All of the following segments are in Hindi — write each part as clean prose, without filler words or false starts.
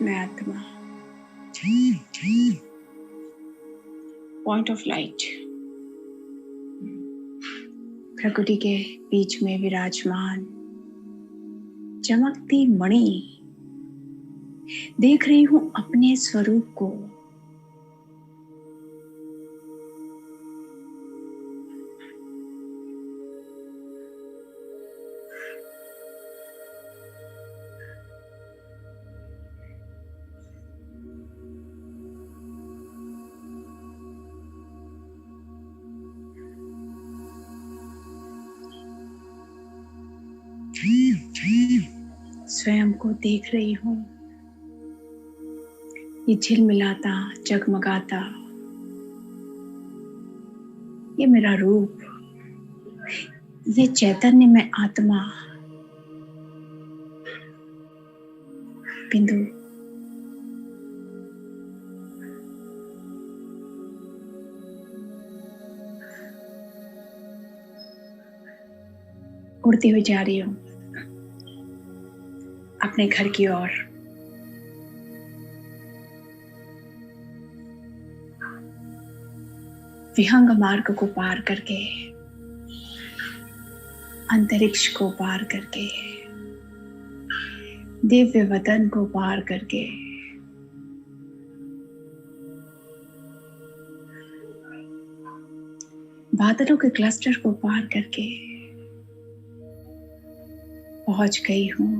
मैं आत्मा, पॉइंट ऑफ लाइट, प्रकृति के बीच में विराजमान चमकती मणि, देख रही हूं अपने स्वरूप को। स्वयं को देख रही हूं, ये झिलमिलाता, जगमगाता, ये मेरा रूप, ये चैतन्य में आत्मा, बिंदु। उड़ती हुई जा रही हूं अपने घर की ओर। विहंग मार्ग को पार करके, अंतरिक्ष को पार करके, दिव्य वतन को पार करके, बादलों के क्लस्टर को पार करके पहुंच गई हूं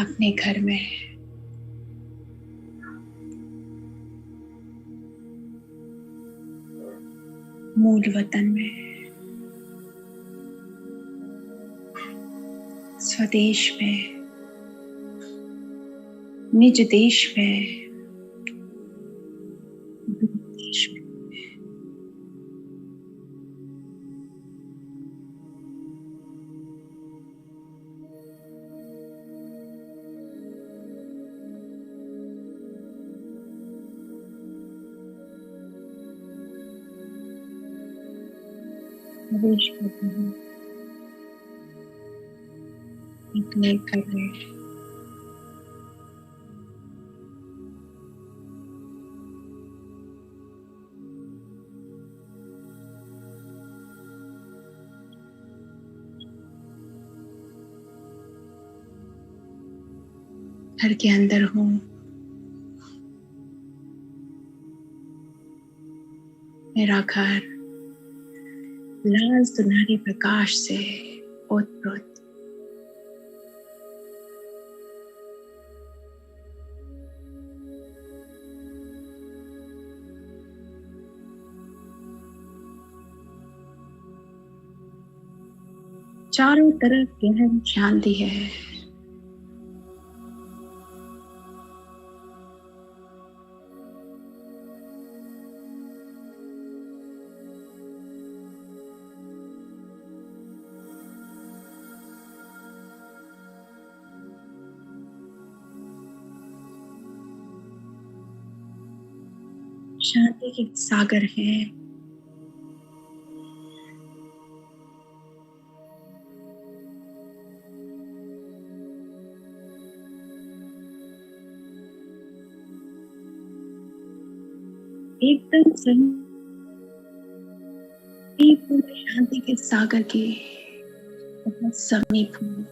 अपने घर में। मूल वतन में, स्वदेश में, निज देश में, विदेश में। प्रवेश करती हूँ एक नए घर में। घर के अंदर हूँ, मेरा घर लाल सुनहरे प्रकाश से ओतप्रोत। चारों तरफ गहन शांति है। शांति के सागर है। एकदम समीप हूँ, शांति के सागर के बहुत समीप हूँ।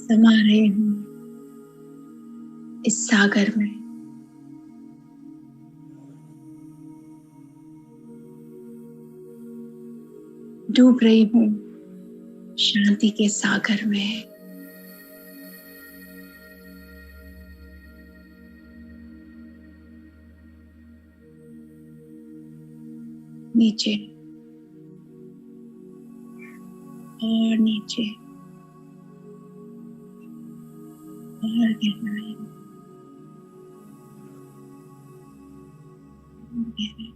समा रही हूँ इस सागर में। डूब रही हूँ शांति के सागर में। नीचे और नीचे और गहराई में, गहराई।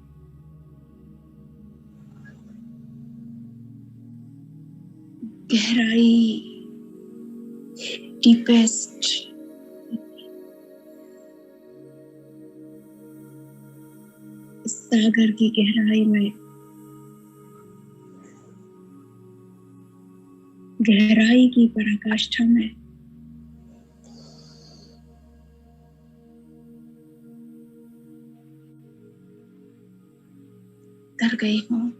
गहराई, डीपेस्ट, सागर की गहराई में, गहराई की पराकाष्ठा में उतर गई हूँ।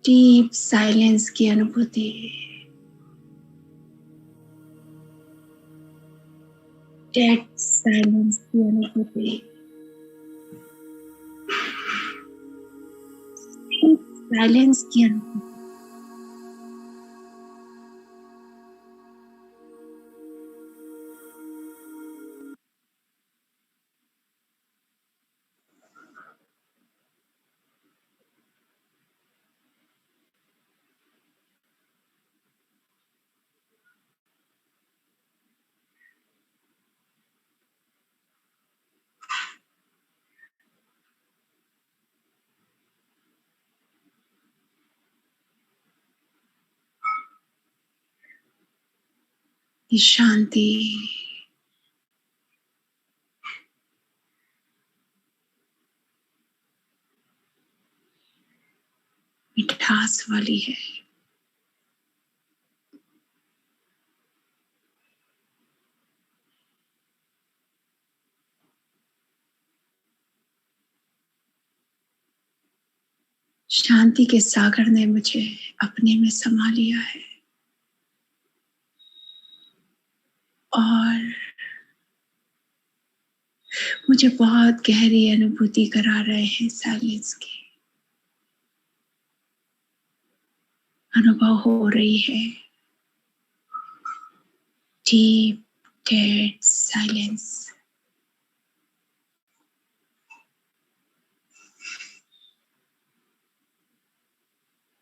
डीप साइलेंस की अनुभूति, डेड साइलेंस की अनुभूति, साइलेंस की अनुभूति। की शांति, मिठास वाली है। शांति के सागर ने मुझे अपने में समा लिया है और मुझे बहुत गहरी अनुभूति करा रहे हैं साइलेंस की। अनुभव हो रही है डीप डेड साइलेंस,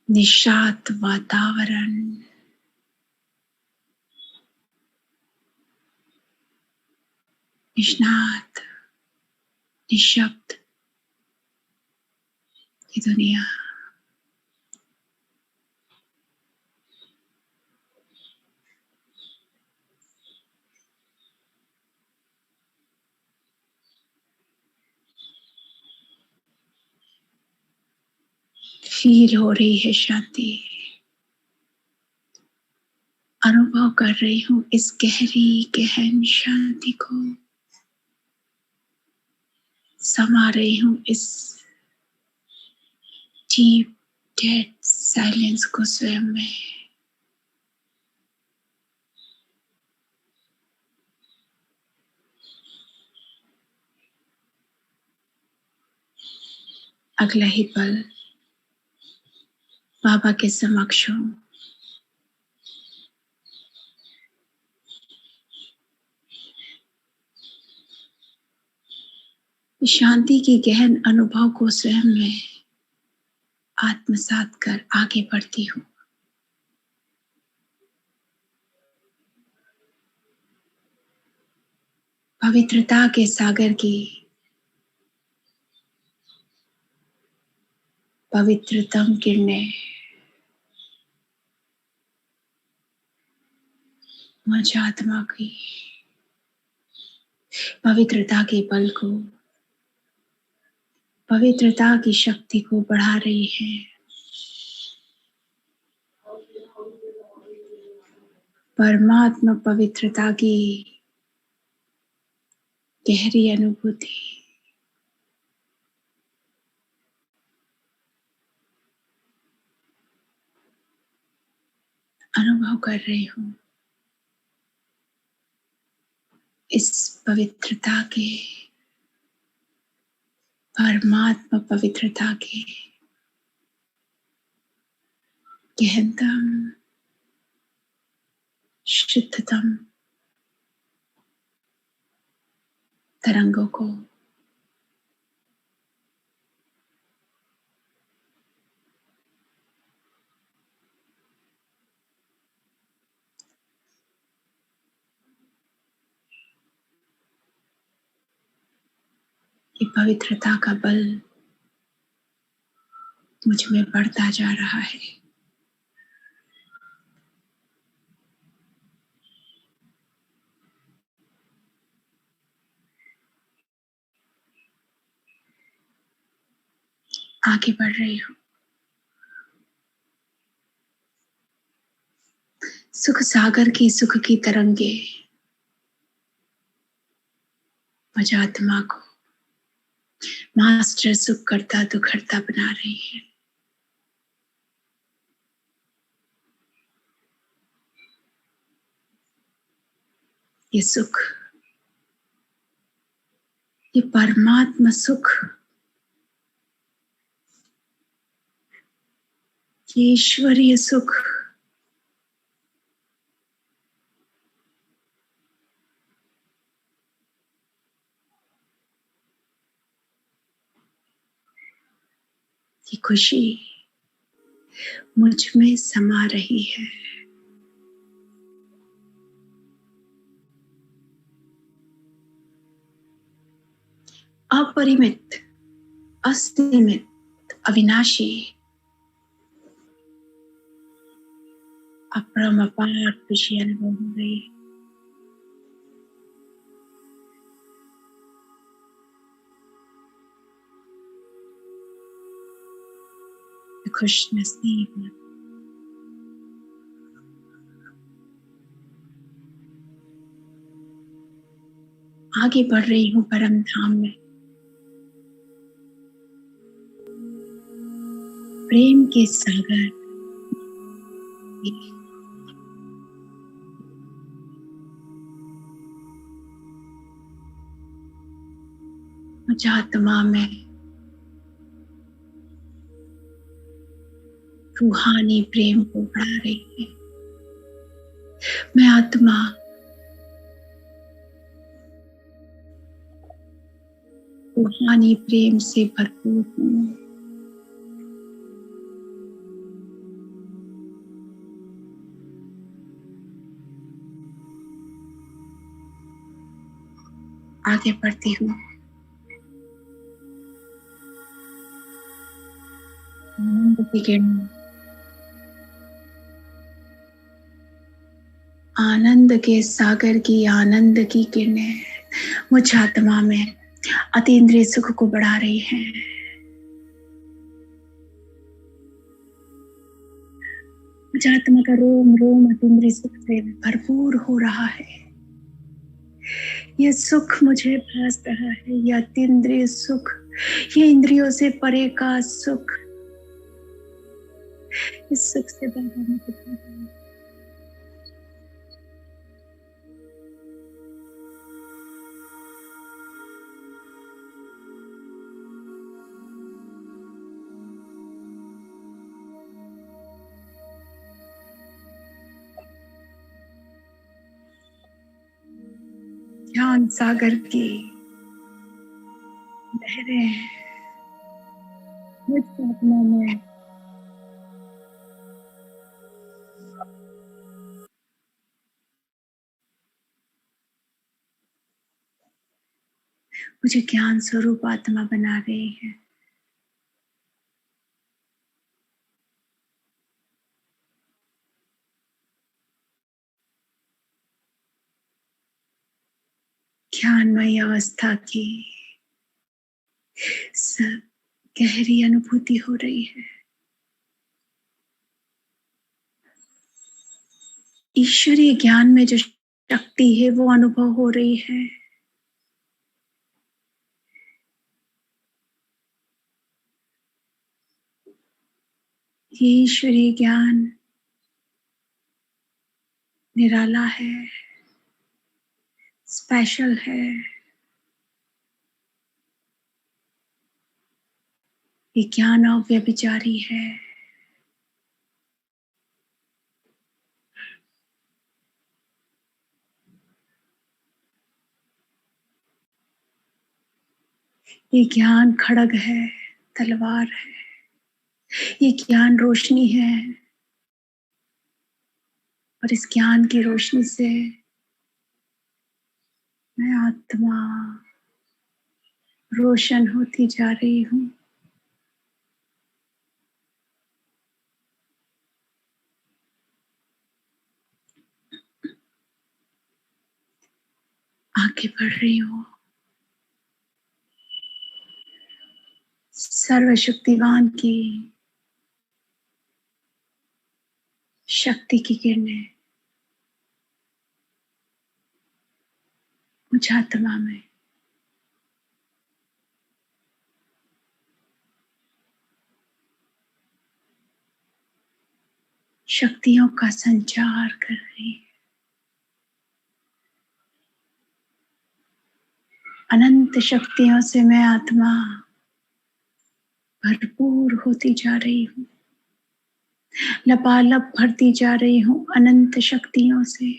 निशांत वातावरण, निष्णात, निशब्द की दुनिया। फील हो रही है शांति, अनुभव कर रही हूं इस गहरी गहन शांति को, समा रही हूं इस डीप डेड साइलेंस को स्वयं में। अगला ही पल बाबा के समक्ष हूं। शांति की गहन अनुभव को स्वयं में आत्मसात कर आगे बढ़ती हूँ। पवित्रता के सागर की पवित्रतम किरणें मुझ आत्मा की पवित्रता के बल को, पवित्रता की शक्ति को बढ़ा रही है। परमात्मा पवित्रता की गहरी अनुभूति अनुभव कर रही हूँ। इस पवित्रता के, परमात्मा पवित्रता के गहनतम, शुद्धतम तरंगों को ये पवित्रता का बल मुझ में बढ़ता जा रहा है। आगे बढ़ रही हूँ। सुख सागर की सुख की तरंगे मुझ आत्मा को मास्टर सुख करता दुखरता बना रही है। ये सुख, ये परमात्मा सुख, ये ईश्वरीय सुख की खुशी मुझ में समा रही है। अपरिमित, असीमित, अविनाशी, अपरम खुशी अनुभव हो रही है। खुश नसीब हूँ। आगे बढ़ रही हूँ परम धाम में। प्रेम के सागर मुझ आत्मा में रूहानी प्रेम को बढ़ा रही है। मैं आत्मा रूहानी प्रेम से भरपूर हूँ। आगे बढ़ती हूँ। आनंद की किरण, आनंद के सागर की आनंद की किरणें मुझ आत्मा में अतीन्द्रिय सुख को बढ़ा रही हैं। मुझ आत्मा का रोम रोम अतीन्द्रिय सुख से भरपूर हो रहा है। यह सुख मुझे भास रहा है, यह अतीन्द्रिय सुख, ये इंद्रियों से परे का सुख। इस सुख से बाबा मुझे भर रहा है। ज्ञान सागर की लहरें मुझ आत्मा में मुझे ज्ञान स्वरूप आत्मा बना रही है। ज्ञानमय अवस्था की सब गहरी अनुभूति हो रही है। ईश्वरीय ज्ञान में जो शक्ति है वो अनुभव हो रही है। ये ईश्वरीय ज्ञान निराला है, स्पेशल है। ये ज्ञान अव्यभिचारी है। ये ज्ञान खड्ग है, तलवार है। ये ज्ञान रोशनी है और इस ज्ञान की रोशनी से मैं आत्मा रोशन होती जा रही हूँ। आगे बढ़ रही हूँ। सर्वशक्तिवान की शक्ति की किरणें मुझ आत्मा में शक्तियों का संचार कर रही है। अनंत शक्तियों से मैं आत्मा भरपूर होती जा रही हूँ। लबालब भरती जा रही हूँ अनंत शक्तियों से।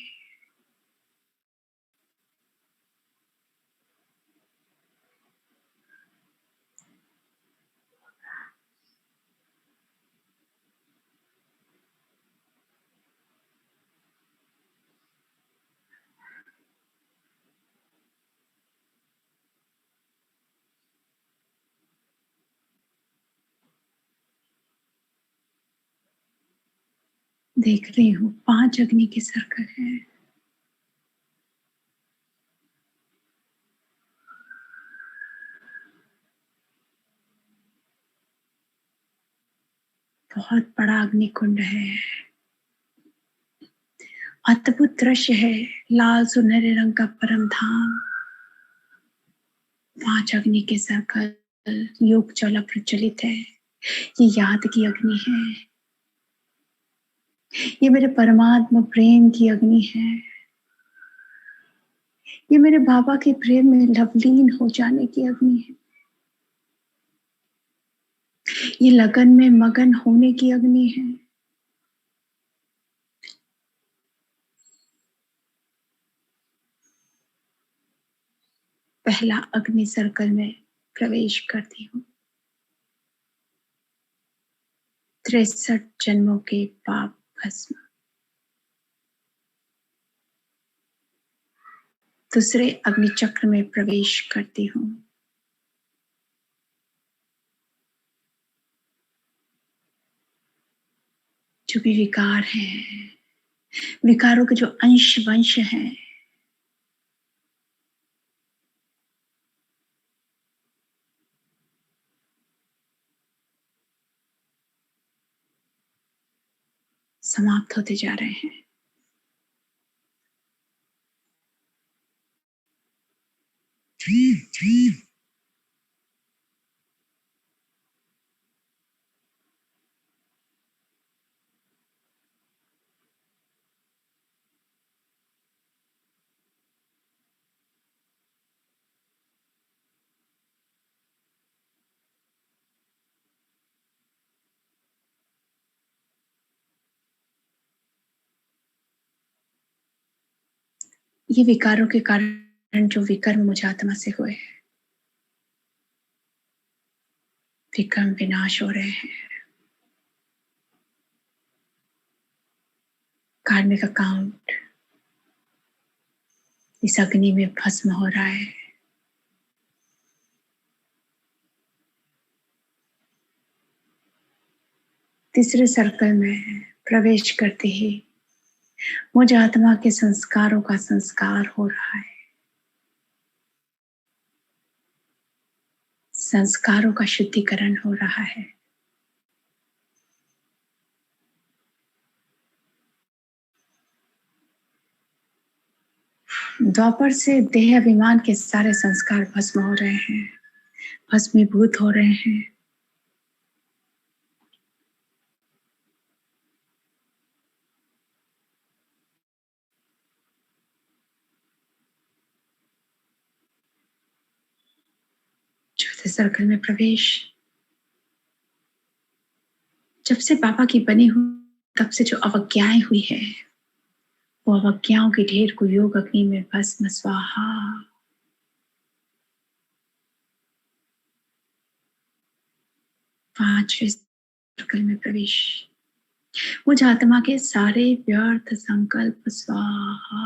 देख रही हूँ 5 अग्नि के सर्कल हैं। बहुत बड़ा अग्नि कुंड है। अद्भुत दृश्य है। लाल सुनहरे रंग का परम धाम। 5 अग्नि के सर्कल योग ज्वाला प्रज्वलित है। ये याद की अग्नि है। ये मेरे परमात्मा प्रेम की अग्नि है। ये मेरे बाबा के प्रेम में लवलीन हो जाने की अग्नि है। ये लगन में मगन होने की अग्नि है। पहला अग्नि सर्कल में प्रवेश करती हूँ। 63 जन्मों के पाप भस्म। दूसरे अग्नि चक्र में प्रवेश करती हूँ। जो भी विकार हैं, विकारों के जो अंश वंश हैं, समाप्त होते जा रहे हैं। ये विकारों के कारण जो विकर्म मुझ आत्मा से हुए हैं, विकर्म विनाश हो रहे हैं। कार्मिक अकाउंट इस अग्नि में भस्म हो रहा है। तीसरे सर्कल में प्रवेश करते ही मुझ आत्मा के संस्कारों का संस्कार हो रहा है। संस्कारों का शुद्धिकरण हो रहा है। द्वापर से देह अभिमान के सारे संस्कार भस्म हो रहे हैं, भस्मीभूत हो रहे हैं। चौथे सर्कल में प्रवेश। जब से बाबा की बनी हुई तब से जो अवज्ञाएं हुई है, वो अवज्ञाओं के ढेर को योग अग्नि में भस्म स्वाहा। पांचवें सर्कल में प्रवेश। मुझ आत्मा के सारे व्यर्थ संकल्प स्वाहा।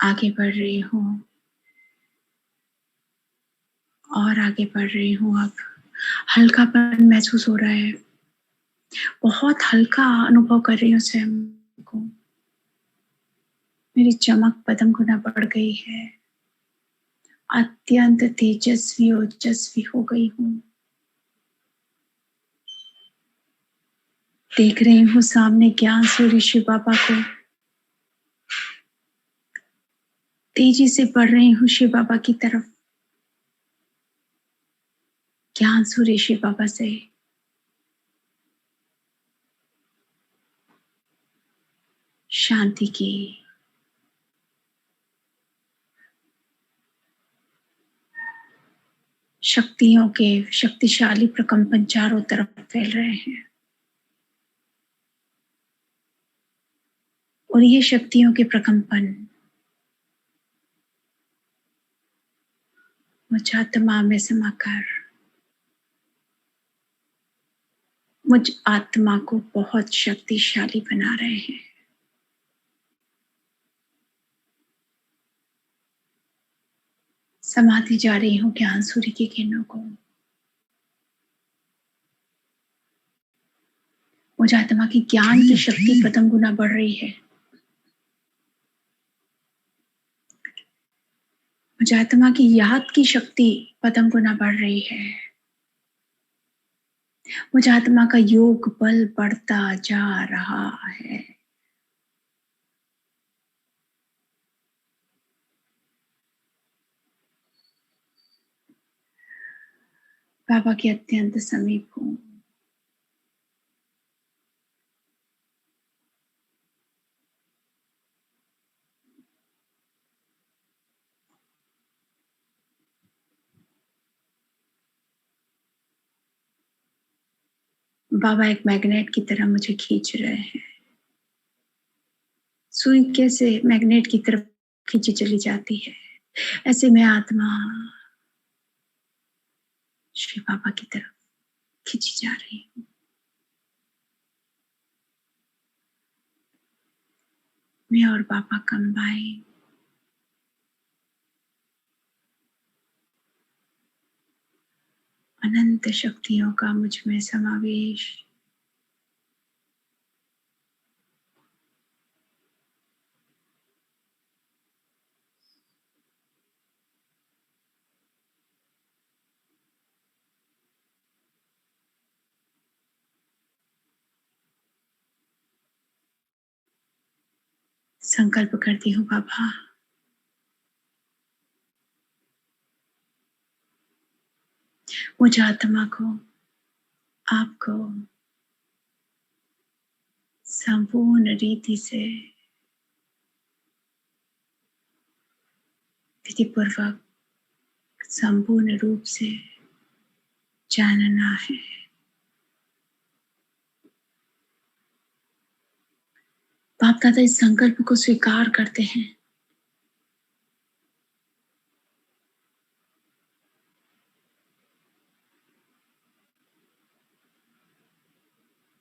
आगे बढ़ रही हूँ और आगे बढ़ रही हूँ। अब हल्कापन महसूस हो रहा है, बहुत हल्का अनुभव कर रही हूँ स्वयं को। मेरी चमक पदम गुना बढ़ गई है, अत्यंत तेजस्वी ओजस्वी हो गई हूँ। देख रही हूँ सामने ज्ञान सूर्य शिव बाबा को, तेजी से बढ़ रही हूँ शिव बाबा की तरफ। ज्ञान सूर्य शिव बाबा से शांति की, शक्तियों के शक्तिशाली प्रकंपन चारों तरफ फैल रहे हैं और ये शक्तियों के प्रकंपन मुझ आत्मा में समाकर मुझ आत्मा को बहुत शक्तिशाली बना रहे हैं। समाती जा रही हूँ ज्ञान सूर्य की किरणों को। मुझ आत्मा की ज्ञान की शक्ति पदम गुना बढ़ रही है। मुझ आत्मा की याद की शक्ति पदम गुना बढ़ रही है। मुझ आत्मा का योग बल बढ़ता जा रहा है। बाबा के अत्यंत समीप हूँ। बाबा एक मैग्नेट की तरह मुझे खींच रहे हैं। सुई कैसे मैग्नेट की तरफ खींची चली जाती है, ऐसे मैं आत्मा श्री बाबा की तरफ खींची जा रही हूँ। मैं और बाबा कंबाइन अनंत शक्तियों का मुझ में समावेश। संकल्प करती हूँ बाबा, मुझ आत्मा को आपको संपूर्ण रीति से विधिपूर्वक संपूर्ण रूप से जानना है। बाप दादा इस संकल्प को स्वीकार करते हैं।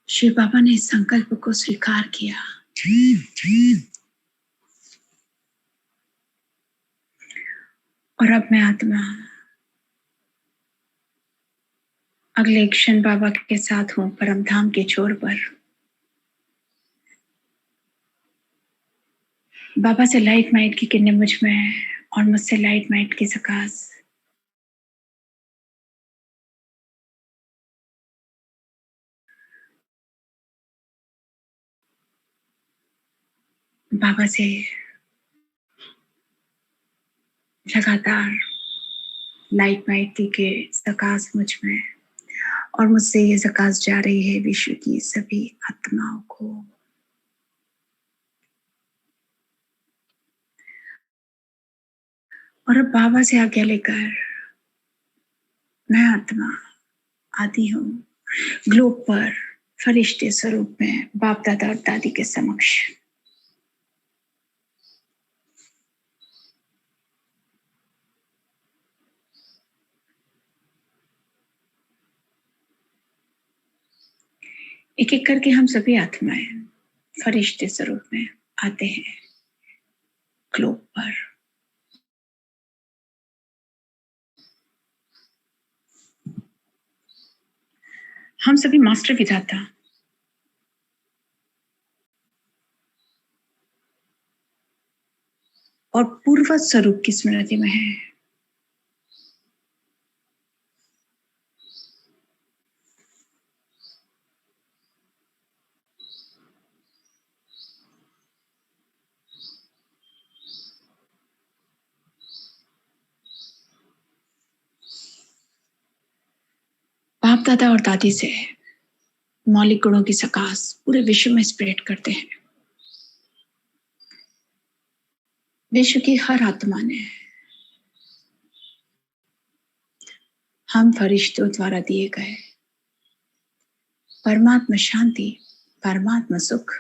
शिव बाबा ने इस संकल्प को स्वीकार किया। और अब मैं आत्मा अगले क्षण बाबा के साथ हूँ परम धाम के छोर पर। बाबा से लाइट माइट की किरणें मुझ में और मुझसे लाइट माइट की सकाश। बाबा से लगातार लाइट माइट के सकाश मुझ में और मुझसे ये सकाश जा रही है विश्व की सभी आत्माओं को। और अब बाबा से आज्ञा लेकर मैं आत्मा आती हूँ ग्लोब पर फरिश्ते स्वरूप में बाप दादा और दादी के समक्ष। एक एक करके हम सभी आत्माएं फरिश्ते स्वरूप में आते हैं ग्लोब पर। हम सभी मास्टर विधाता और पूर्व स्वरूप की स्मृति में है। बाप दादा और दादी से मौलिक गुणों की सकाश पूरे विश्व में स्प्रेड करते हैं। विश्व की हर आत्मा ने हम फरिश्तों द्वारा दिए गए परमात्मा शांति, परमात्मा सुख,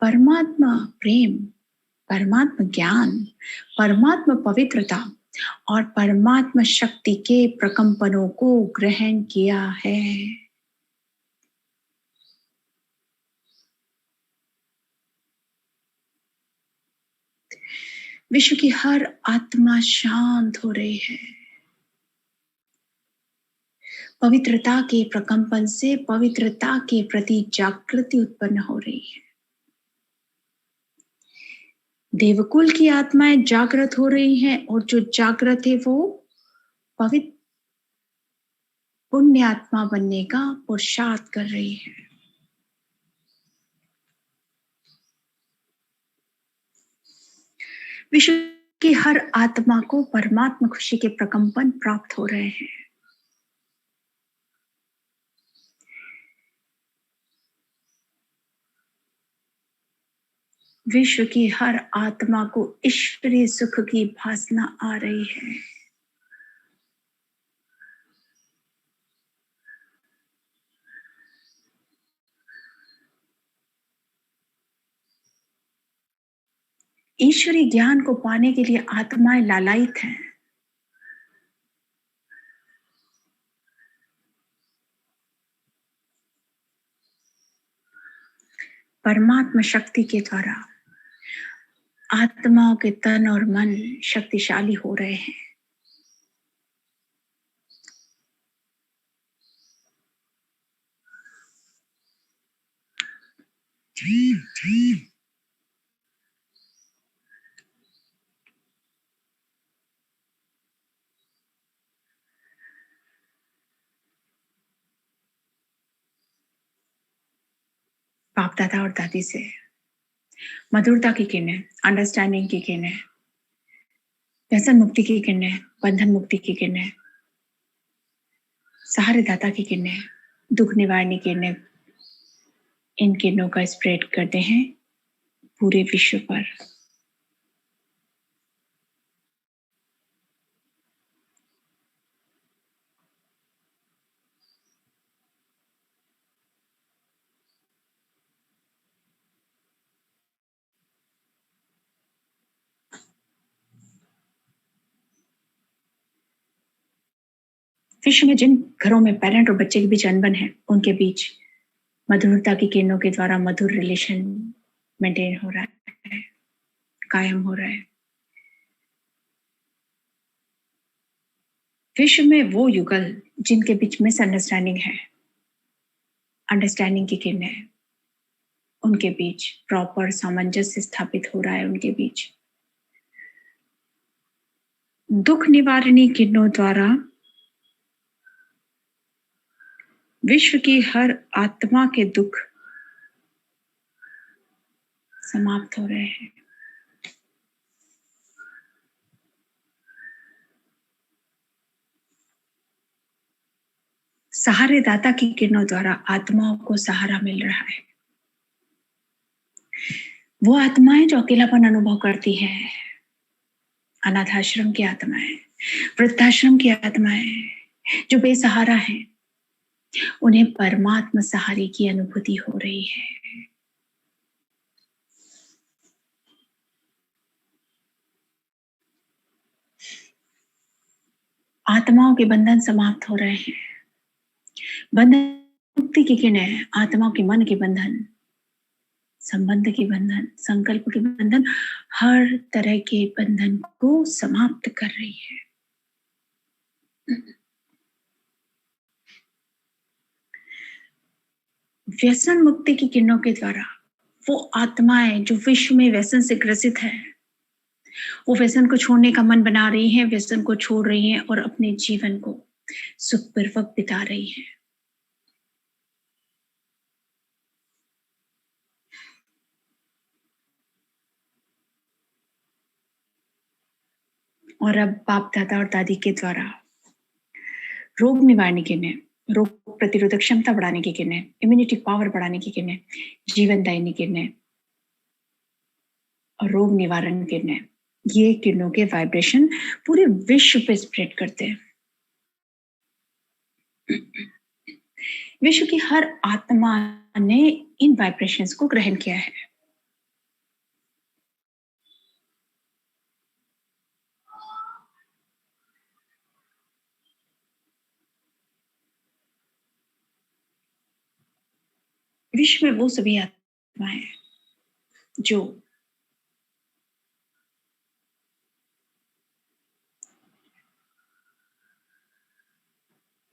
परमात्मा प्रेम, परमात्मा ज्ञान, परमात्मा पवित्रता और परमात्मा शक्ति के प्रकंपनों को ग्रहण किया है। विश्व की हर आत्मा शांत हो रही है। पवित्रता के प्रकंपन से पवित्रता के प्रति जागृति उत्पन्न हो रही है। देवकुल की आत्माएं जागृत हो रही हैं और जो जागृत है वो पवित्र पुण्य आत्मा बनने का पुरुषार्थ कर रही है। विश्व की हर आत्मा को परमात्मा खुशी के प्रकंपन प्राप्त हो रहे हैं। विश्व की हर आत्मा को ईश्वरीय सुख की भासना आ रही है। ईश्वरीय ज्ञान को पाने के लिए आत्माएं लालायित हैं। परमात्मा शक्ति के द्वारा आत्माओं के तन और मन शक्तिशाली हो रहे हैं। बाप दादा और दादी से मधुरता की किरणें, अंडरस्टैंडिंग की किरणें, व्यसन मुक्ति की किरणें, बंधन मुक्ति की किरणें, सहारे दाता की किरणें, दुख निवारणी किरणें, इन किरणों का स्प्रेड करते हैं पूरे विश्व पर। विश्व में जिन घरों में पेरेंट और बच्चे के बीच अनबन है, उनके बीच मधुरता की किरणों के द्वारा मधुर रिलेशन मेंटेन हो रहा है, कायम हो रहा है। विश्व में वो युगल जिनके बीच मिसअंडरस्टैंडिंग है, अंडरस्टैंडिंग की किरणें, उनके बीच प्रॉपर सामंजस्य स्थापित हो रहा है। उनके बीच दुख निवारणी किरणों द्वारा विश्व की हर आत्मा के दुख समाप्त हो रहे हैं। सहारे दाता की किरणों द्वारा आत्माओं को सहारा मिल रहा है। वो आत्माएं जो अकेलापन अनुभव करती हैं, अनाथाश्रम की आत्माएं, वृद्धाश्रम की आत्माएं जो बेसहारा हैं, उन्हें परमात्मा सहारे की अनुभूति हो रही है। आत्माओं के बंधन समाप्त हो रहे हैं। बंधन मुक्ति की किरणें आत्माओं के मन के बंधन संबंध के बंधन, संकल्प के बंधन, हर तरह के बंधन को समाप्त कर रही है। व्यसन मुक्ति की किरणों के द्वारा वो आत्माएं जो विश्व में व्यसन से ग्रसित है, वो व्यसन को छोड़ने का मन बना रही हैं, व्यसन को छोड़ रही हैं और अपने जीवन को सुखपूर्वक बिता रही हैं। और अब बाप दादा और दादी के द्वारा रोग निवारने के लिए, रोग प्रतिरोधक क्षमता बढ़ाने की किरणें, इम्यूनिटी पावर बढ़ाने की किरणें, जीवन दायिनी किरणें और रोग निवारण किरणें, ये किरणों के वाइब्रेशन पूरे विश्व पे स्प्रेड करते हैं। विश्व की हर आत्मा ने इन वाइब्रेशंस को ग्रहण किया है। विश्व में वो सभी आत्माएं जो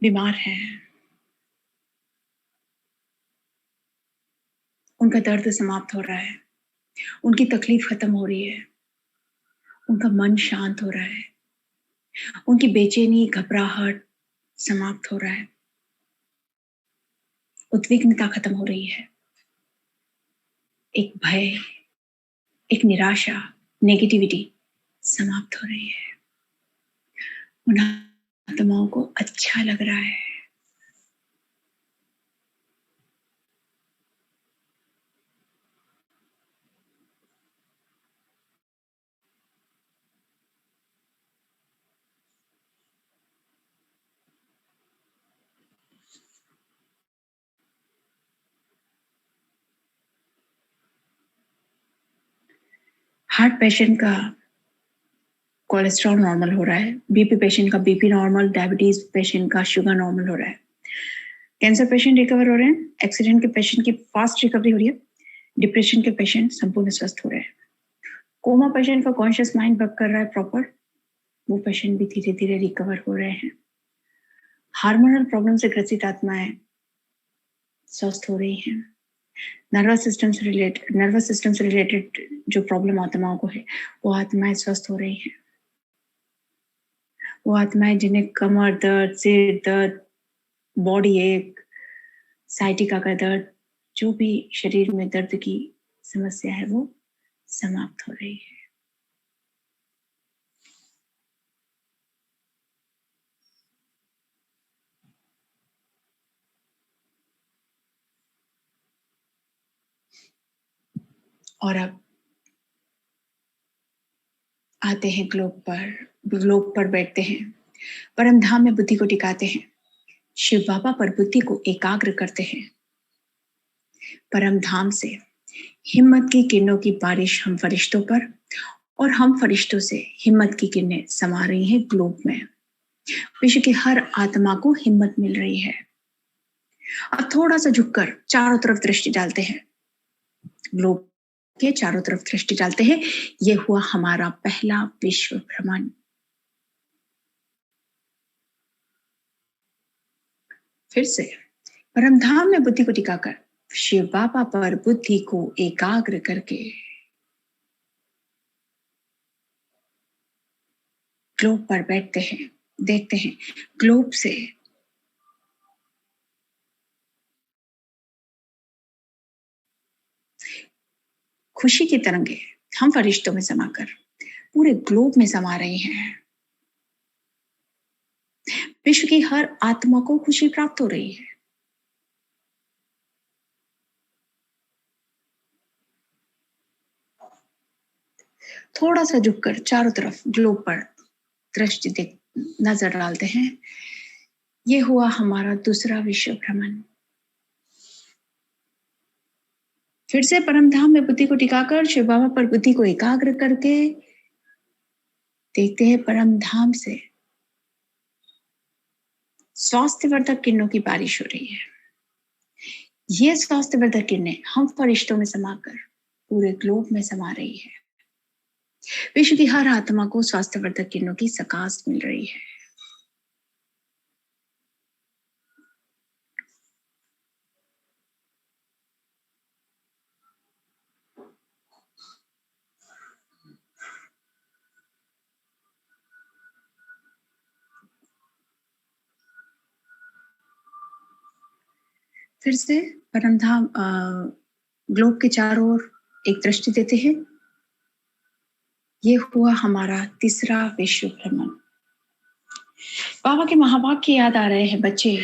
बीमार हैं, उनका दर्द समाप्त हो रहा है, उनकी तकलीफ खत्म हो रही है, उनका मन शांत हो रहा है, उनकी बेचैनी घबराहट समाप्त हो रहा है, उद्विग्नता खत्म हो रही है, एक भय, एक निराशा, नेगेटिविटी समाप्त हो रही है। उन आत्माओं को अच्छा लग रहा है। हार्ट पेशेंट का कोलेस्ट्रॉल नॉर्मल हो रहा है, बीपी पेशेंट का बीपी नॉर्मल, डायबिटीज पेशेंट का शुगर नॉर्मल हो रहा है, कैंसर पेशेंट रिकवर हो रहे हैं, एक्सीडेंट के पेशेंट की फास्ट रिकवरी हो रही है, डिप्रेशन के पेशेंट संपूर्ण स्वस्थ हो रहे हैं, कोमा पेशेंट का कॉन्शियस माइंड वर्क कर रहा है प्रॉपर, वो पेशेंट भी धीरे धीरे रिकवर हो रहे हैं। हार्मोनल प्रॉब्लम से ग्रसित आत्माएं स्वस्थ हो रही हैं। नर्वस सिस्टम से रिलेटेड जो प्रॉब्लम आत्माओं को है, वो आत्माएं स्वस्थ हो रही हैं। वो आत्माएं जिन्हें कमर दर्द, सिर दर्द, बॉडी एक, साइटिका का दर्द, जो भी शरीर में दर्द की समस्या है, वो समाप्त हो रही है। और अब आते हैं ग्लोब पर बैठते हैं, परम धाम में बुद्धि को टिकाते हैं, शिव बाबा पर बुद्धि को एकाग्र करते हैं। परम धाम से हिम्मत की किरणों की बारिश हम फरिश्तों पर, और हम फरिश्तों से हिम्मत की किरणें समा रही हैं ग्लोब में। विश्व की हर आत्मा को हिम्मत मिल रही है। अब थोड़ा सा झुककर चारों तरफ दृष्टि डालते हैं, ग्लोब के चारों तरफ दृष्टि डालते हैं। यह हुआ हमारा पहला विश्व भ्रमण। फिर से परमधाम में बुद्धि को टिकाकर, शिव बाबा पर बुद्धि को एकाग्र करके ग्लोब पर बैठते हैं, देखते हैं ग्लोब से खुशी की तरंगे हम फरिश्तों में समाकर पूरे ग्लोब में समा रही हैं। विश्व की हर आत्मा को खुशी प्राप्त हो रही है। थोड़ा सा झुककर चारों तरफ ग्लोब पर दृष्टि देख नजर डालते हैं। यह हुआ हमारा दूसरा विश्व भ्रमण। फिर से परमधाम में बुद्धि को टिकाकर शिव बाबा पर बुद्धि को एकाग्र करके देखते हैं परमधाम से स्वास्थ्यवर्धक किरणों की बारिश हो रही है। ये स्वास्थ्यवर्धक किरणें हम फरिश्तों में समाकर पूरे ग्लोब में समा रही है। विश्व की हर आत्मा को स्वास्थ्यवर्धक किरणों की सकाश मिल रही है। फिर से परमधाम ग्लोब के चारों ओर एक दृष्टि देते हैं। ये हुआ हमारा तीसरा विश्व भ्रमण। बाबा के महावाक्य याद आ रहे हैं। बच्चे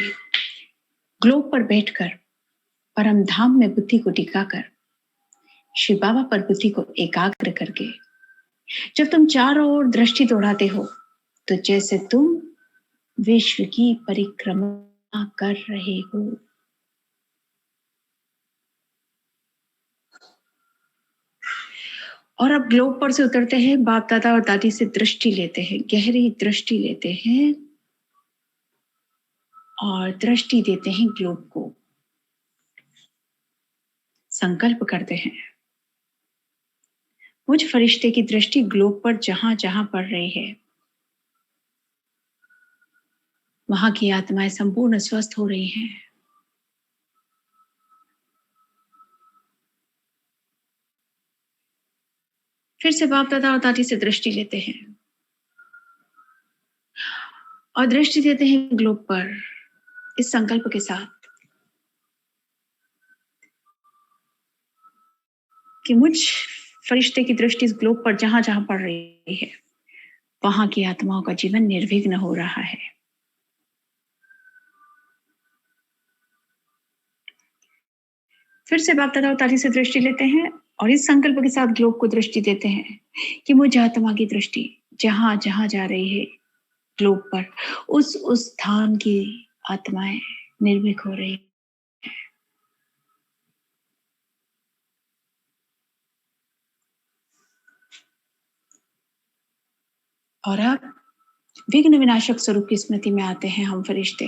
ग्लोब पर बैठकर परम धाम में बुद्धि को टिकाकर शिव बाबा पर बुद्धि को एकाग्र करके जब तुम चारों ओर दृष्टि दौड़ाते हो तो जैसे तुम विश्व की परिक्रमा कर रहे हो। और अब ग्लोब पर से उतरते हैं, बाप दादा और दादी से दृष्टि लेते हैं, गहरी दृष्टि लेते हैं और दृष्टि देते हैं ग्लोब को। संकल्प करते हैं, मुझ फरिश्ते की दृष्टि ग्लोब पर जहां जहां पड़ रही है वहां की आत्माएं संपूर्ण स्वस्थ हो रही हैं। फिर से बाप दादा और दादी से दृष्टि लेते हैं और दृष्टि देते हैं ग्लोब पर इस संकल्प के साथ कि मुझ फरिश्ते की दृष्टि इस ग्लोब पर जहां जहां पड़ रही है वहां की आत्माओं का जीवन निर्विघ्न हो रहा है। फिर से बाप दादा और दादी से दृष्टि लेते हैं और इस संकल्प के साथ ग्लोब को दृष्टि देते हैं कि मुझ आत्मा की दृष्टि जहां जहां जा रही है ग्लोब पर उस स्थान की आत्माएं निर्भीक हो रही। और अब विघ्न विनाशक स्वरूप की स्मृति में आते हैं हम फरिश्ते।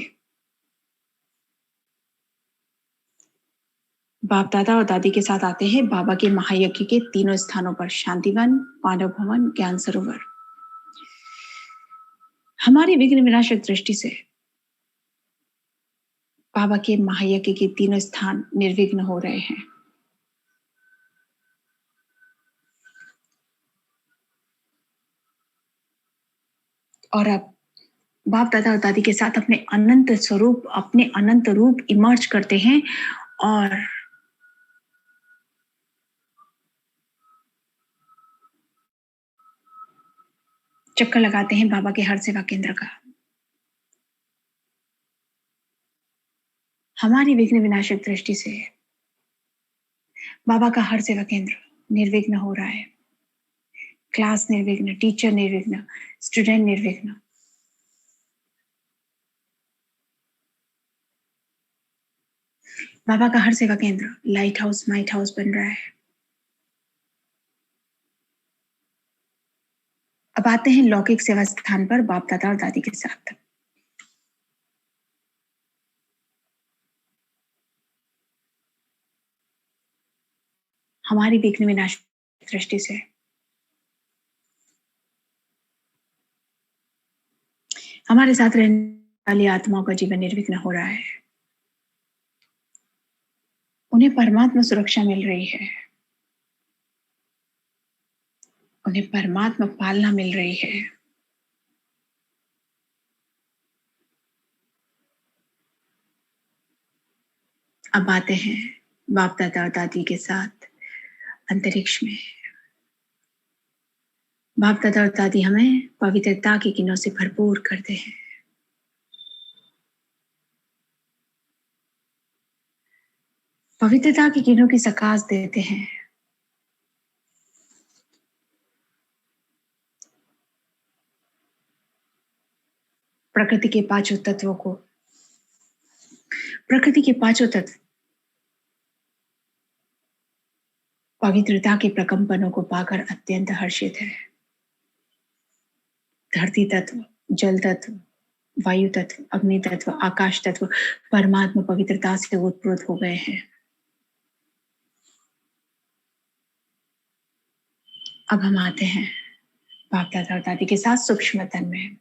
बाप दादा और दादी के साथ आते हैं बाबा के महायज्ञ के तीनों स्थानों पर, शांतिवन, पांडव भवन, ज्ञान सरोवर। हमारी विघ्न विनाशक दृष्टि से बाबा के महायज्ञ के तीनों स्थान निर्विघ्न हो रहे हैं। और अब बाप दादा और दादी के साथ अपने अनंत स्वरूप, अपने अनंत रूप इमर्ज करते हैं और चक्कर लगाते हैं बाबा के हर सेवा केंद्र का। हमारी विघ्न विनाशक दृष्टि से बाबा का हर सेवा केंद्र निर्विघ्न हो रहा है। क्लास निर्विघ्न, टीचर निर्विघ्न, स्टूडेंट निर्विघ्न। बाबा का हर सेवा केंद्र लाइट हाउस, माइट हाउस बन रहा है। अब आते हैं लौकिक सेवा स्थान पर बाप दादा और दादी के साथ। हमारी विघ्न विनाशक दृष्टि से हमारे साथ रहने वाली आत्माओं का जीवन निर्विघ्न हो रहा है। उन्हें परमात्मा सुरक्षा मिल रही है, उन्हें परमात्मा पालना मिल रही है। अब आते हैं बाप दादा और दादी के साथ अंतरिक्ष में। बाप दादा और दादी हमें पवित्रता की किरणों से भरपूर करते हैं। पवित्रता की किरणों की सकाश देते हैं। प्रकृति के पांचों तत्वों को, प्रकृति के पांचों तत्व पवित्रता के प्रकंपनों को पाकर अत्यंत हर्षित है। धरती तत्व, जल तत्व, वायु तत्व, अग्नि तत्व, आकाश तत्व परमात्मा पवित्रता से ओतप्रोत हो गए हैं। अब हम आते हैं बाप दादा और दादी के साथ सूक्ष्म तन में।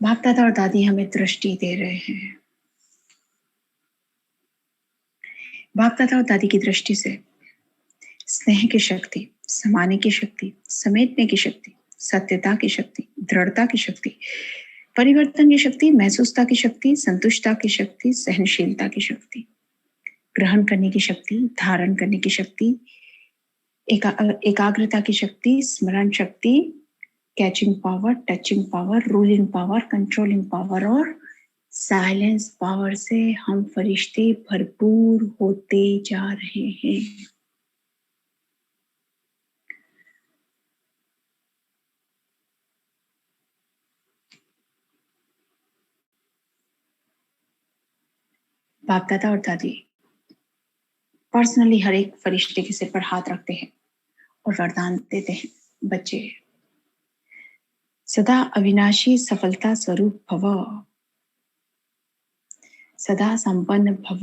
बाप दादा और दादी हमें दृष्टि दे रहे हैं। बाप दादा और दादी की दृष्टि से स्नेह की शक्ति, समाने की शक्ति, समेटने की शक्ति, सत्यता की शक्ति, दृढ़ता की शक्ति, परिवर्तन की शक्ति, महसूसता की शक्ति, संतुष्टता की शक्ति, सहनशीलता की शक्ति, ग्रहण करने की शक्ति, धारण करने की शक्ति, एकाग्रता की शक्ति, स्मरण शक्ति, catching power, touching power, ruling power, controlling power और साइलेंस पावर से हम फरिश्ते भरपूर होते जा रहे हैं। बाप दादा और दादी पर्सनली हर एक फरिश्ते के सिर पर हाथ रखते हैं और वरदान देते हैं। बच्चे, सदा अविनाशी सफलता स्वरूप भव, सदा संपन्न भव,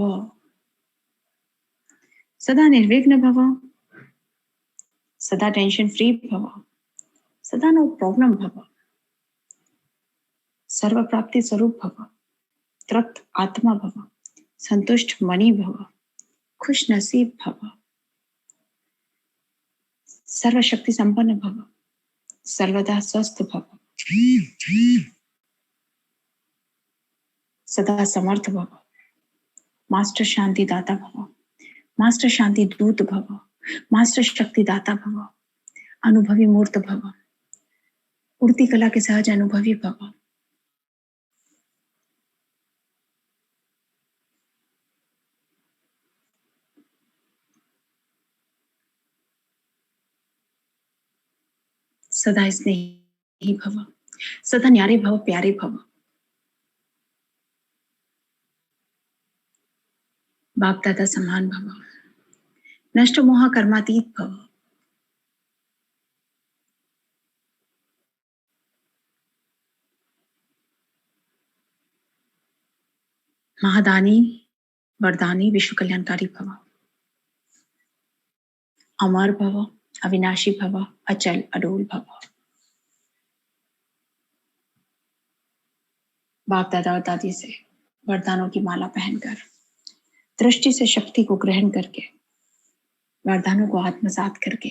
सदा निर्विघ्न भव, सदा टेंशन फ्री भव, सदा नो प्रॉब्लम भव, सर्व प्राप्ति स्वरूप भव, तृप्त आत्मा भव, संतुष्ट मणि भव, खुश नसीब भव, सर्वशक्ति संपन्न भव, सर्वदा स्वस्थ भव, सदा समर्थ भव, मास्टर शांति दाता भव, मास्टर शांति दूत भव, मास्टर शक्ति दाता भव, अनुभवी मूर्त भव, उड़ती कला के सहज अनुभवी भव, सदा स्नेही भव, सदा न्यारे भव, प्यारे भव, बाप दादा समान भव, नष्ट मोह कर्मातीत भव, महादानी वरदानी विश्व कल्याणकारी भव, अमर भव, अविनाशी भव, अचल अडोल भव। बाप दादा और दादी से वरदानों की माला पहनकर, दृष्टि से शक्ति को ग्रहण करके, वरदानों को आत्मसात करके,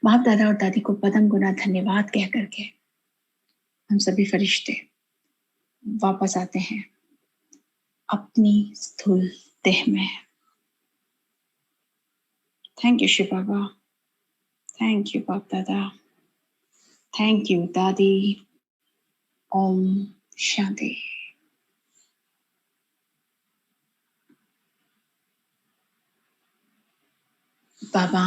बाप दादा और दादी को पदम गुना धन्यवाद कह करके हम सभी फरिश्ते वापस आते हैं अपनी स्थूल देह में। Thank you Shiv Baba, thank you Bap Dada, thank you दादी। ओम शांति। बाबा,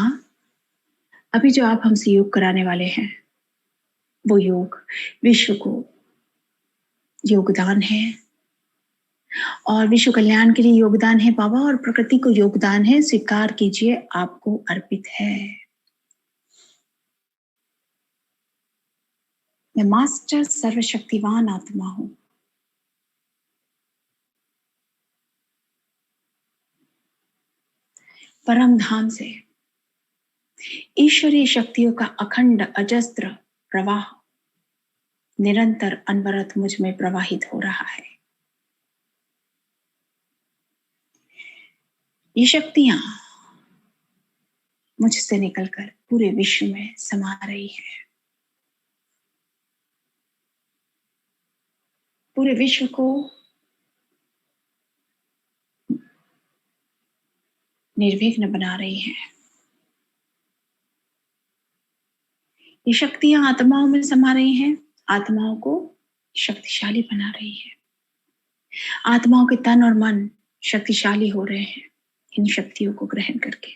अभी जो आप हमसे योग कराने वाले हैं वो योग विश्व को योगदान है और विश्व कल्याण के लिए योगदान है बाबा, और प्रकृति को योगदान है। स्वीकार कीजिए, आपको अर्पित है। मैं मास्टर सर्वशक्तिवान आत्मा हूं। परम धाम से ईश्वरीय शक्तियों का अखंड अजस्त्र प्रवाह निरंतर अनवरत मुझ में प्रवाहित हो रहा है। ये शक्तियां मुझसे निकलकर पूरे विश्व में समा रही है। पूरे विश्व को निर्विघ्न बना रही है। ये शक्तियां आत्माओं में समा रही हैं, आत्माओं को शक्तिशाली बना रही है। आत्माओं के तन और मन शक्तिशाली हो रहे हैं इन शक्तियों को ग्रहण करके।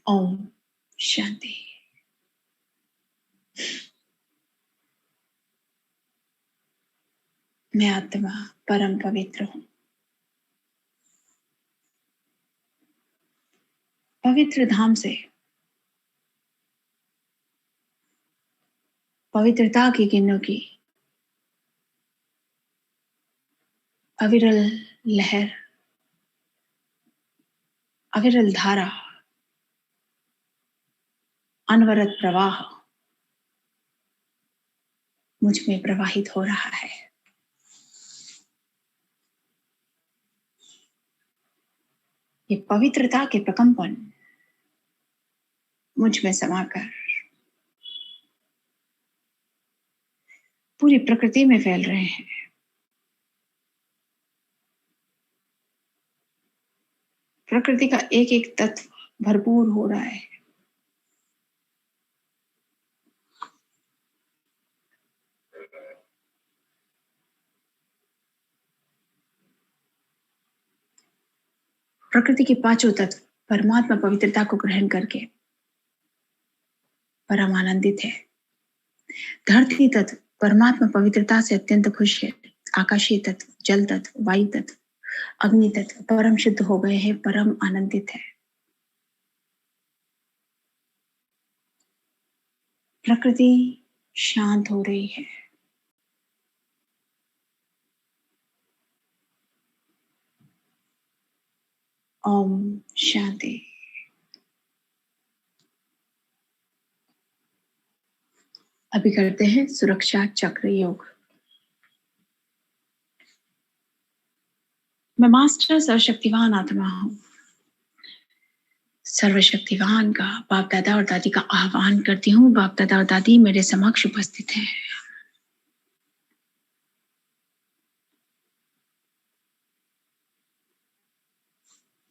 ओम शांति। मैं आत्मा परम पवित्र हूं। पवित्र धाम से पवित्रता की किरणों की अविरल लहर, अविरल धारा, अनवरत प्रवाह मुझ में प्रवाहित हो रहा है। ये पवित्रता के प्रकंपन मुझ में समाकर पूरी प्रकृति में फैल रहे हैं। प्रकृति का एक एक तत्व भरपूर हो रहा है। प्रकृति के पांचों तत्व परमात्मा पवित्रता को ग्रहण करके परम आनंदित है। धरती तत्व परमात्मा पवित्रता से अत्यंत खुश है। आकाशीय तत्व, जल तत्व, वायु तत्व, अग्नि तत्व परम शुद्ध हो गए हैं, परम आनंदित है। प्रकृति शांत हो रही है। ओम शांति। अभी करते हैं सुरक्षा चक्र योग। मैं मास्टर सर्वशक्तिवान आत्मा हूं। सर्वशक्तिवान का बाप दादा और दादी का आह्वान करती हूँ। बाप दादा और दादी मेरे समक्ष उपस्थित हैं।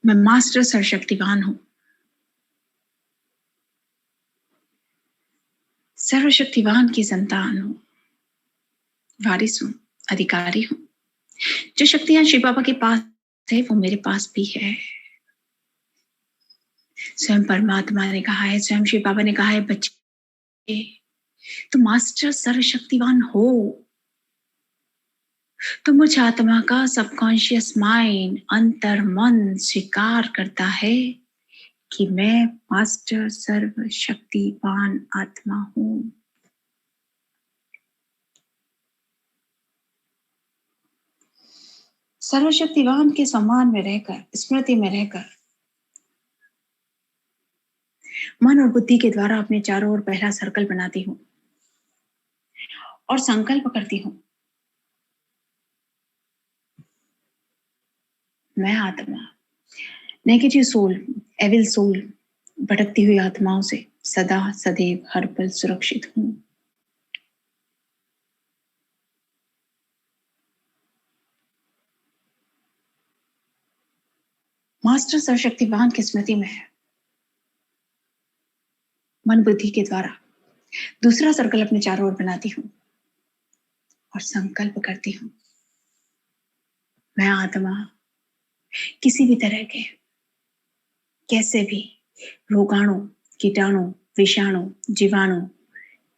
मैं मास्टर सर्वशक्तिवान हूं। सर्वशक्तिवान की संतान हूं, वारिस हूं, अधिकारी हूं। जो शक्तियां शिव बाबा के पास है वो मेरे पास भी है। स्वयं परमात्मा ने कहा है, स्वयं शिव बाबा ने कहा है, बच्चे तो मास्टर सर्वशक्तिवान हो। तो मुझ आत्मा का सबकॉन्शियस माइंड, अंतर मन स्वीकार करता है कि मैं मास्टर सर्वशक्तिवान आत्मा हूं। सर्वशक्तिवान के सम्मान में रहकर, स्मृति में रहकर मन और बुद्धि के द्वारा अपने चारों ओर पहला सर्कल बनाती हूं और संकल्प करती हूं, मैं आत्मा नेगेटिव सोल, एविल सोल, भटकती हुई आत्माओं से सदा सदैव हर पल सुरक्षित हूं। मास्टर सर्वशक्तिवान की स्मृति में है। मन बुद्धि के द्वारा दूसरा सर्कल अपने चारों ओर बनाती हूं और संकल्प करती हूं, मैं आत्मा किसी भी तरह के कैसे भी रोगाणु, कीटाणु, विषाणु, जीवाणु,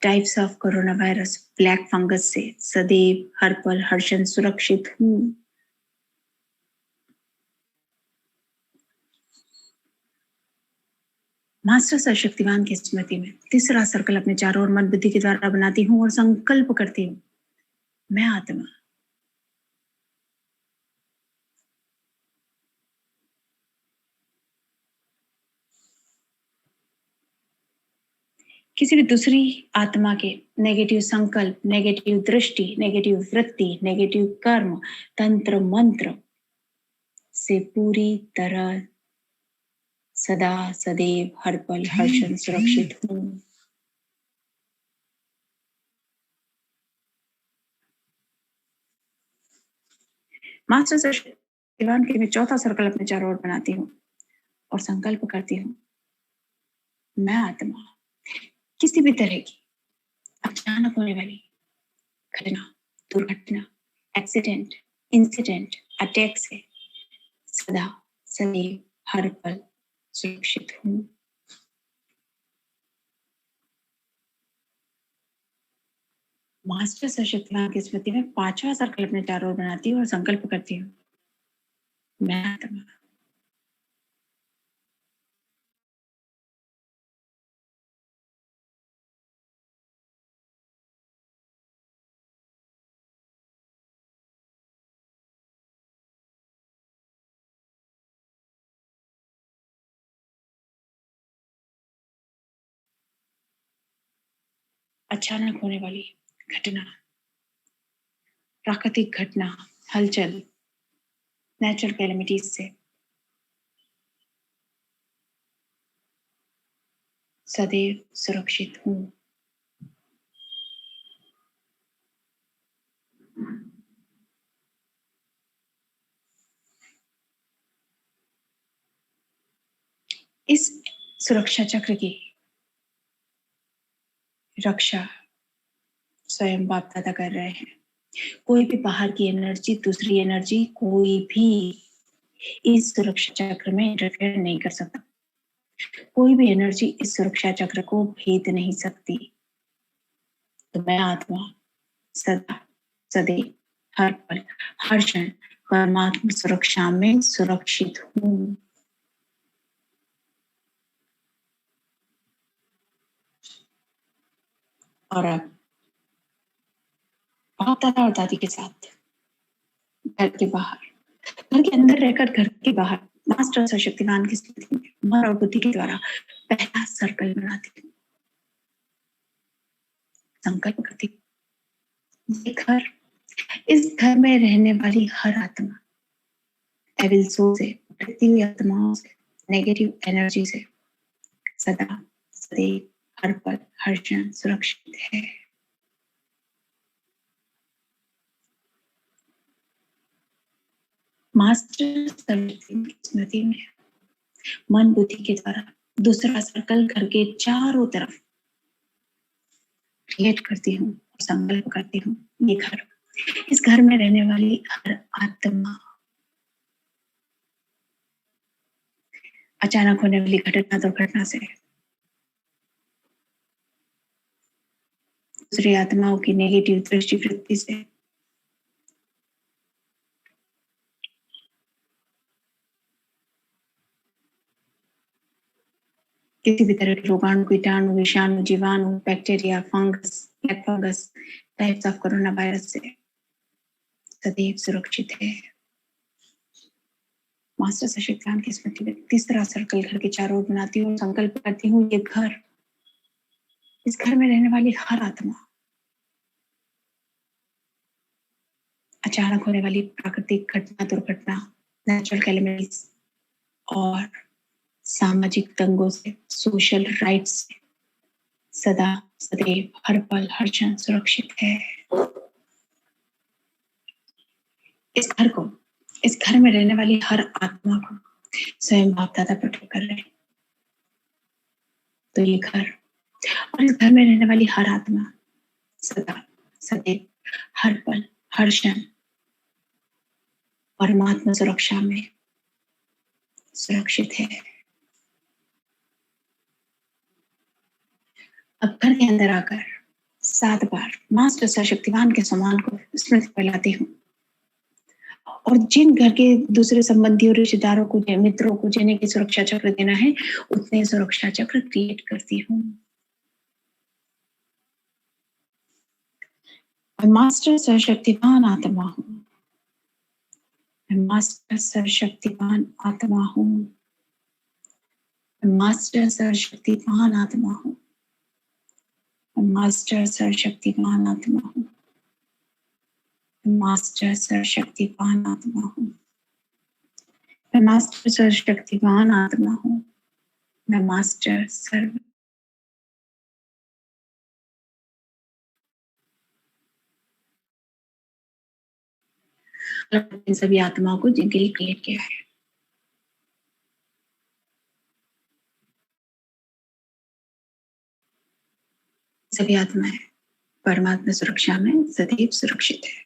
types of corona virus, black fungus से सदैव हर पल हर क्षण सुरक्षित हूं। मास्टर सर्वशक्तिवान की स्मृति में तीसरा सर्कल अपने चारों ओर मन बुद्धि के द्वारा बनाती हूं और संकल्प करती हूं, मैं आत्मा किसी भी दूसरी आत्मा के नेगेटिव संकल्प, नेगेटिव दृष्टि, नेगेटिव वृत्ति, नेगेटिव कर्म, तंत्र मंत्र से पूरी तरह सदा सदैव हर पल हर क्षण सुरक्षित हूं। मास्टर सर्वशक्तिवान के मैं चौथा सर्कल अपने चारों ओर बनाती हूँ और संकल्प करती हूँ, मैं आत्मा किसी भी तरह की अचानक होने वाली घटना, दुर्घटना, एक्सीडेंट, इंसिडेंट, अटैक से सदा सदैव हर पल सुरक्षित हूं। मास्टर सर्वशक्तिवान की स्मृति में पांचवा सर्कल अपने चारों ओर बनाती हूँ और संकल्प करती हूँ, मैं आत्मा अचानक होने वाली घटना, प्राकृतिक घटना, हलचल, नेचुरल कैलेमिटीज से सदैव सुरक्षित हूँ। इस सुरक्षा चक्र की रक्षा स्वयं बाप दादा कर रहे हैं। कोई भी बाहर की एनर्जी, दूसरी एनर्जी, कोई भी इस सुरक्षा चक्र में इंटरफेयर नहीं कर सकता। कोई भी एनर्जी इस सुरक्षा चक्र को भेद नहीं सकती। तो मैं आत्मा सदा सदैव हर पल हर क्षण परमात्मा सुरक्षा में सुरक्षित हूँ। और अब बाप दादा और दादी के साथ घर के बाहर, घर के अंदर रहकर घर के बाहर मास्टर सशक्तिमान की स्थिति में मन और बुद्धि के द्वारा पहला सर्कल बनाती हूँ। संकल्प करती हूँ, ये घर, इस घर में रहने वाली हर आत्मा एविल सोल से, भटकती हुई आत्माओं से, नेगेटिव एनर्जी से सदा सदैव हर पल हर क्षण सुरक्षित है। मास्टर स्मृति में मन बुद्धि के द्वारा दूसरा सर्कल घर के चारों तरफ क्रिएट करती हूँ और संकल्प करती हूँ, ये घर, इस घर में रहने वाली हर आत्मा अचानक होने वाली घटना दुर्घटना से, दूसरी आत्माओं की नेगेटिव दृष्टि वृत्ति से, किसी भी तरह के रोगाणु, कीटाणु, विषाणु, जीवाणु, bacteria, fungus, black fungus, types of corona virus से सदैव सुरक्षित है। मास्टर सशक्तिमान की स्मृति में तीसरा सर्कल घर के चारों ओर बनाती हूँ, संकल्प करती हूँ, ये घर, इस घर में रहने वाली हर आत्मा अचानक होने वाली प्राकृतिक घटना दुर्घटना, नेचुरल कैलेमिटीज और सामाजिक दंगों से, सोशल राइट्स से सदा सदैव हर पल हर क्षण सुरक्षित है। इस घर को, इस घर में रहने वाली हर आत्मा को स्वयं बाप दादा प्रोटेक्ट कर रहे हैं। तो ये घर और इस घर में रहने वाली हर आत्मा सदा सदैव हर पल हर क्षण परमात्मा सुरक्षा में सुरक्षित है। अब घर के अंदर आकर 7 बार मास्टर सशक्तिमान के समान को स्मृति में लाती हूँ और जिन घर के दूसरे संबंधियों, रिश्तेदारों को, मित्रों को जिन्हें की सुरक्षा चक्र देना है, उतने सुरक्षा चक्र क्रिएट करती हूँ। मैं मास्टर सर्वशक्तिमान आत्मा हूँ। मैं मास्टर सर्वशक्तिमान आत्मा हूँ। मैं मास्टर सर्वशक्तिमान आत्मा हूँ। मैं मास्टर सर्वशक्तिमान आत्मा हूँ। मैं मास्टर सर्वशक्तिमान आत्मा हूँ। मैं मास्टर सर्वशक्तिमान आत्मा हूँ। मैं मास्टर सर्व इन सभी आत्माओं को जिनके लिए क्रिएट किया है। सभी आत्माएं परमात्मा सुरक्षा में सदैव सुरक्षित है।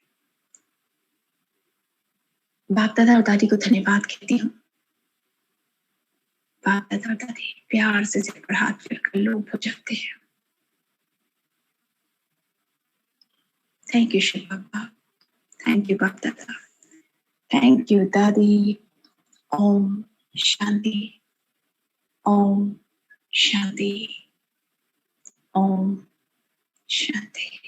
बाप दादा और दादी को धन्यवाद कहती हूँ। बाप दादा और दादी प्यार से सिर पर हाथ फेरकर लोग हो जाते हैं। Thank you Shiv Baba, thank you Bap Dada, thank you दादी। ओम शांति, ओम शांति, ओम शांति।